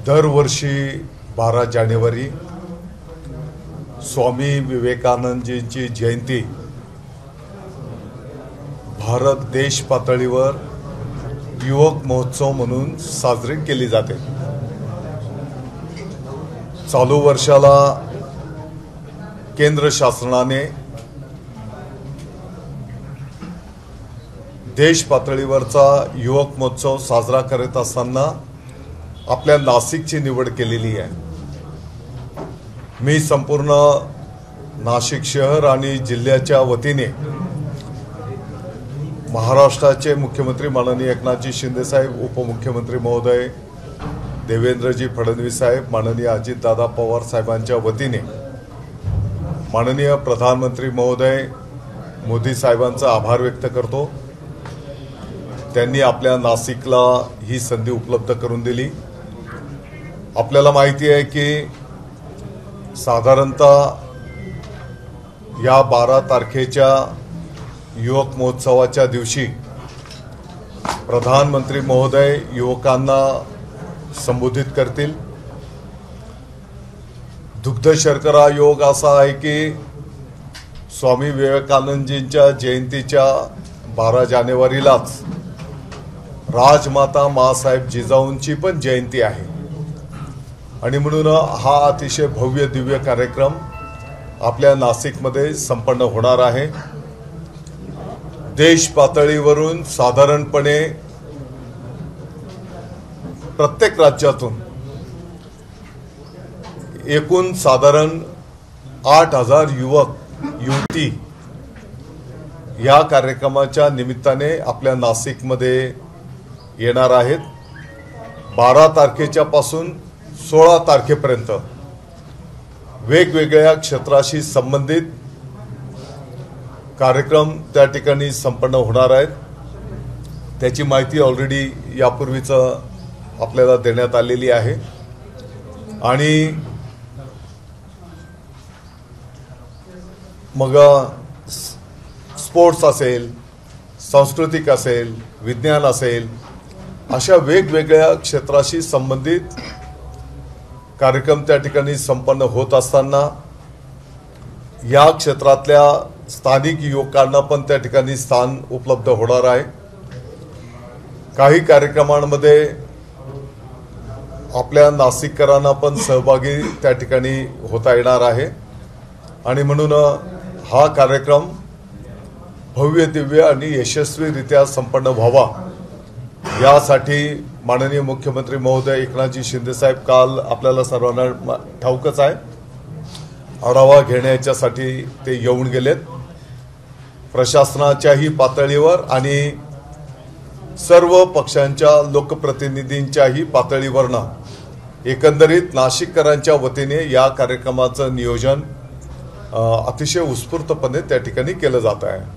दरवर्षी 12 जानेवारी स्वामी विवेकानंदजींची जयंती भारत देश पातळीवर युवक महोत्सव म्हणून साजरी केली जाते। चालू वर्षाला केंद्र शासनाने देश पातळीवरचा युवक महोत्सव साजरा करत असताना आपल्या नाशिकची निवड केलेली आहे। मी संपूर्ण नाशिक शहर आणि जिल्ह्याच्या वतीने महाराष्ट्राचे मुख्यमंत्री माननीय एकनाथजी शिंदे साहेब, उपमुख्यमंत्री महोदय देवेंद्रजी फडणवीस साहेब, माननीय अजितदादा पवार साहेबांच्या वतीने माननीय प्रधानमंत्री महोदय मोदी साहेबांचा आभार व्यक्त करतो। त्यांनी आपल्या नाशिकला ही संधी उपलब्ध करून दिली। आपल्याला माहिती आहे की साधारणतः या 12 तारखेच्या युवक महोत्सवाच्या दिवशी प्रधानमंत्री महोदय युवकांना संबोधित करतील। दुग्ध शर्करा योग असा आहे की स्वामी विवेकानंदजींच्या जयंतीच्या 12 जानेवारीलाच राजमाता माँसाहेब जिजाऊंची पण जयंती आहे आणि म्हणून हा अतिशय भव्य दिव्य कार्यक्रम आपल्या नाशिकमध्ये संपन्न होणार आहे। देश पातळीवरून साधारणपणे प्रत्येक राज्यातून एकूण साधारण 8,000 युवक युवती या कार्यक्रमाच्या निमित्ताने आपल्या नाशिकमध्ये येणार आहेत। 12 तारखेच्या पासून 16 तारखेपर्यंत वेगवेगळ्या क्षेत्राशी संबंधित कार्यक्रम त्या ठिकाणी संपन्न होणार आहेत। त्याची माहिती ऑलरेडी यापूर्वीच आपल्याला देण्यात आलेली आहे आणि मग स्पोर्ट्स असेल, सांस्कृतिक असेल, विज्ञान असेल, अशा वेगवेगळ्या क्षेत्राशी संबंधित कार्यक्रम त्या ठिकाणी संपन्न होत असताना या क्षेत्रातल्या स्थानिक युवकांना पण त्या ठिकाणी स्थान उपलब्ध होणार आहे। काही कार्यक्रमांमध्ये आपल्या नाशिककरांना पण सहभागी त्या ठिकाणी होता येणार आहे आणि म्हणून हा कार्यक्रम भव्य दिव्य आणि यशस्वीरित्या संपन्न व्हावा यासाठी माननीय मुख्यमंत्री महोदय एकनाथजी शिंदे साहेब काल आपल्याला सर्वांना ठाऊकच आहे आढावा घेण्याच्यासाठी ते येऊन गेलेत। प्रशासनाच्याही पातळीवर आणि सर्व पक्षांच्या लोकप्रतिनिधींच्याही पातळीवरनं एकंदरीत नाशिककरांच्या वतीने या कार्यक्रमाचं नियोजन अतिशय उत्स्फूर्तपणे त्या ठिकाणी केलं जात आहे।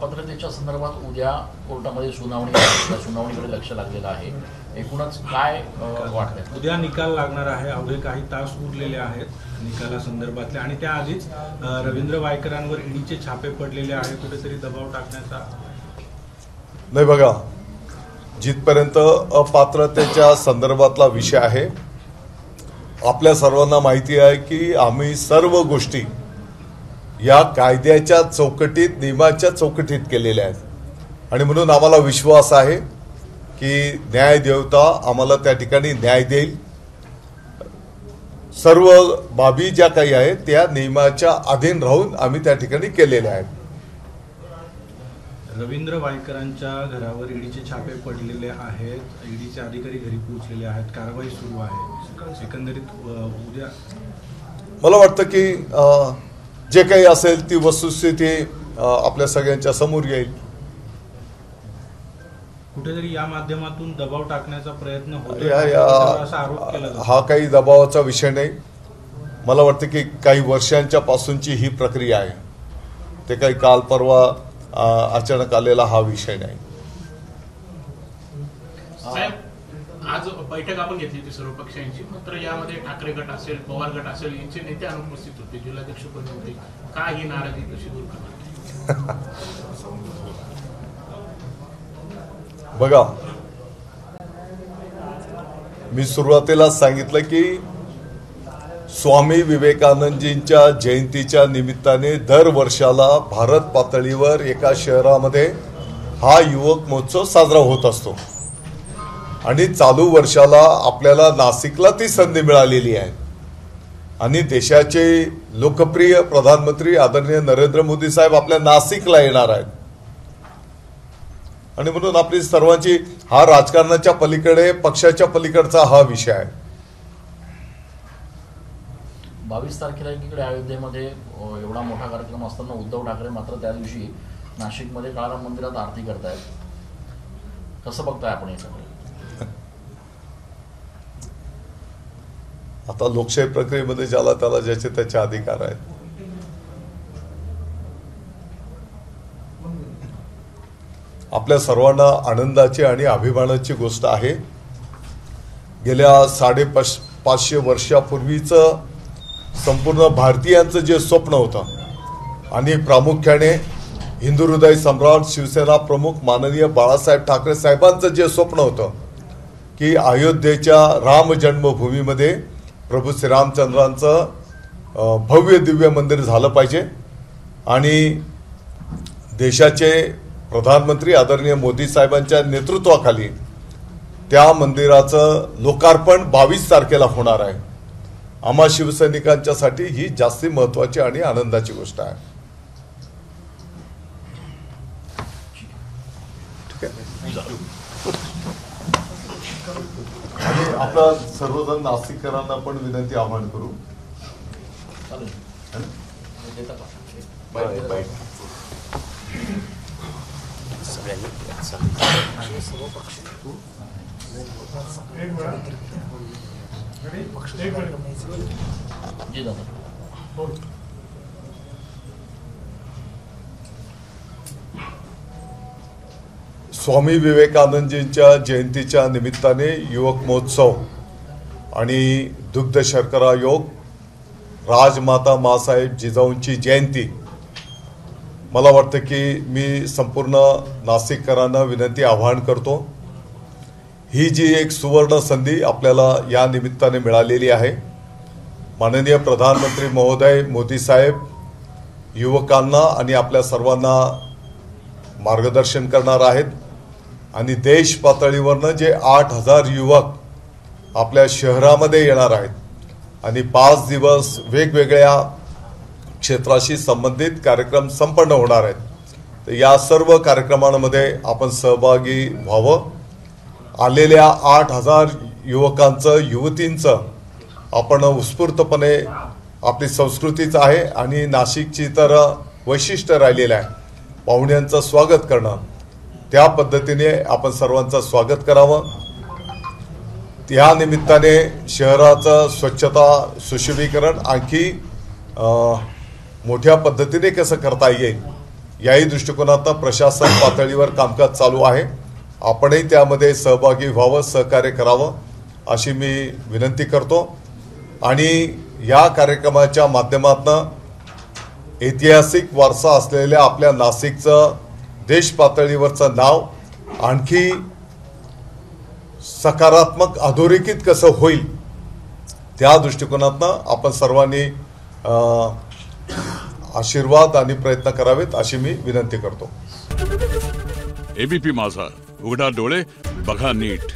पत्रकारितेच्या संदर्भात उद्या कोर्टामध्ये सुनावणीकडे लक्ष लागलेलं आहे। एकूणच काय वाटतंय? उद्या निकाल लागणार आहे। अवघे काही तास उरलेले आहेत निकालासंदर्भातले आणि त्याआधीच रवींद्र वायकरांवर ईडीचे छापे पडलेले आहे। कुठेतरी दबाव टाकण्याचा नाही बघा, जिथपर्यंत अपात्रतेच्या संदर्भातला विषय आहे आपल्या सर्वांना माहिती आहे की आम्ही सर्व गोष्टी या कायद्याच्या चौकटीत, नियमाच्या चौकटीत केलेल्या आहेत आणि म्हणून आम्हाला विश्वास आहे की न्याय देवता आम्हाला त्या ठिकाणी न्याय देईल। सर्व बाबी ज्या काही आहेत त्या नियमाच्या अधीन राहून आम्ही त्या ठिकाणी केलेल्या आहेत। रवींद्र वायकरांच्या घरावर ईडीचे छापे पडलेले आहेत, ईडीचे अधिकारी घरी पोहोचलेले आहेत, कारवाई सुरू आहे। एकंदरीत उद्या मला वाटतं की जे काही असेल ती वस्तुस्थिती आपल्या सगळ्यांच्या समोर येईल। कुठेतरी या माध्यमातून दबाव टाकण्याचा प्रयत्न होतो असा आरोप केला जातो। हा काही दबावाचा विषय नाही। मला वाटतं की काही वर्षांच्या पासूनची ही प्रक्रिया आहे, ते काही काल परवा अचानक आलेला हा विषय नाही। आज बैठक आपण घेतली होती सर्व पक्षांची, मात्र यामध्ये ठाकरे गट असेल, पवार गट असेल यांचे नेते अनुपस्थित होते, जिल्हाध्यक्ष पण होते। का ही नाराजी कशी दूर करणार? बघा, मी सुरुवातीला सांगितलं की स्वामी विवेकानंदजींच्या जयंतीच्या निमित्ताने दर वर्षाला भारत पातळीवर एका शहरामध्ये हा युवक महोत्सव साजरा होत असतो आणि चालू वर्षाला आपल्याला नाशिकला ती संधी मिळालेली आहे आणि देशाचे लोकप्रिय प्रधानमंत्री आदरणीय नरेंद्र मोदी साहेब आपल्या नाशिकला येणार आहेत आणि म्हणून आपली सर्वांची हा राजकारणाच्या पलीकडे पक्षाच्या पलीकडचा हा विषय आहे. 22 तारखेला एकीकडे अयोध्येमध्ये एवढा मोठा कार्यक्रम असताना उद्धव ठाकरे मात्र त्या दिवशी नाशिकमध्ये काळाराम मंदिरात आरती करतायत. कसं बघताय आपण याच्याकडे? आता लोकशाही प्रक्रियेमध्ये ज्याला त्याला ज्याचे त्याचे अधिकार आहेत. आपल्या सर्वांना आनंदाची आणि अभिमानाची गोष्ट आहे. गेल्या 550 वर्षापूर्वीचं संपूर्ण भारतीयांचं जे स्वप्न होतं आणि प्रामुख्याने हिंदू हृदय सम्राट शिवसेना प्रमुख माननीय बाळासाहेब ठाकरे साहेबांचं जे स्वप्न होतं की अयोध्येच्या राम जन्मभूमीमध्ये प्रभू श्रीरामचंद्रांचं भव्य दिव्य मंदिर झालं पाहिजे आणि देशाचे प्रधानमंत्री आदरणीय मोदी साहेबांच्या नेतृत्वाखाली त्या मंदिराचं लोकार्पण 22 तारखेला होणार आहे. आम्हा शिवसैनिकांच्यासाठी ही जास्ती महत्वाची आणि आनंदाची गोष्ट आहे. ठीक आहे. आणि आपला सर्वजण नाशिककरांना पण विनंती आवाहन करू. जी दादा. स्वामी विवेकानंदजींच्या जयंतीच्या निमित्ताने युवक महोत्सव आणि दुग्ध शर्करा योग, राजमाता मासाहेब जिजाऊंची जयंती. मला वाटतं की मी संपूर्ण नाशिककरांना विनंती आवाहन करतो, ही जी एक सुवर्ण संधी आपल्याला या निमित्ताने मिळालेली आहे. माननीय प्रधानमंत्री महोदय मोदी साहेब युवकांना आणि आपल्या सर्वांना मार्गदर्शन करणार आहेत आणि देश पातळीवरनं जे 8,000 युवक आपल्या शहरामध्ये येणार आहेत आणि 5 दिवस वेगवेगळ्या क्षेत्राशी संबंधित कार्यक्रम संपन्न होणार आहेत. तर या सर्व कार्यक्रमांमध्ये आपण सहभागी व्हावं. आलेल्या 8,000 युवकांचं युवतींचं आपण उत्स्फूर्तपणे, आपली संस्कृतीच आहे आणि नाशिकची तर वैशिष्ट्य राहिलेलं आहे, पाहुण्यांचं स्वागत करणं. त्या पद्धतीने आपण सर्वांचं स्वागत करावं. त्या निमित्ताने शहराचं स्वच्छता सुशोभीकरण आणखी मोठ्या पद्धतीने कसं करता येईल याही दृष्टिकोनातून प्रशासन पातळीवर कामकाज चालू आहे. आपणही त्यामध्ये सहभागी व्हावं, सहकार्य करावं अशी मी विनंती करतो. आणि या कार्यक्रमाच्या माध्यमातून ऐतिहासिक वारसा असलेल्या आपल्या नाशिकचं देश पातळीवरचं नाव आणखी सकारात्मक अधोरेखित कसं होईल त्या दृष्टिकोनातून आपण सर्वांनी आशीर्वाद आणि प्रयत्न करावेत अशी मी विनंती करतो. एबीपी माझा, उघडा डोळे बघा नीट.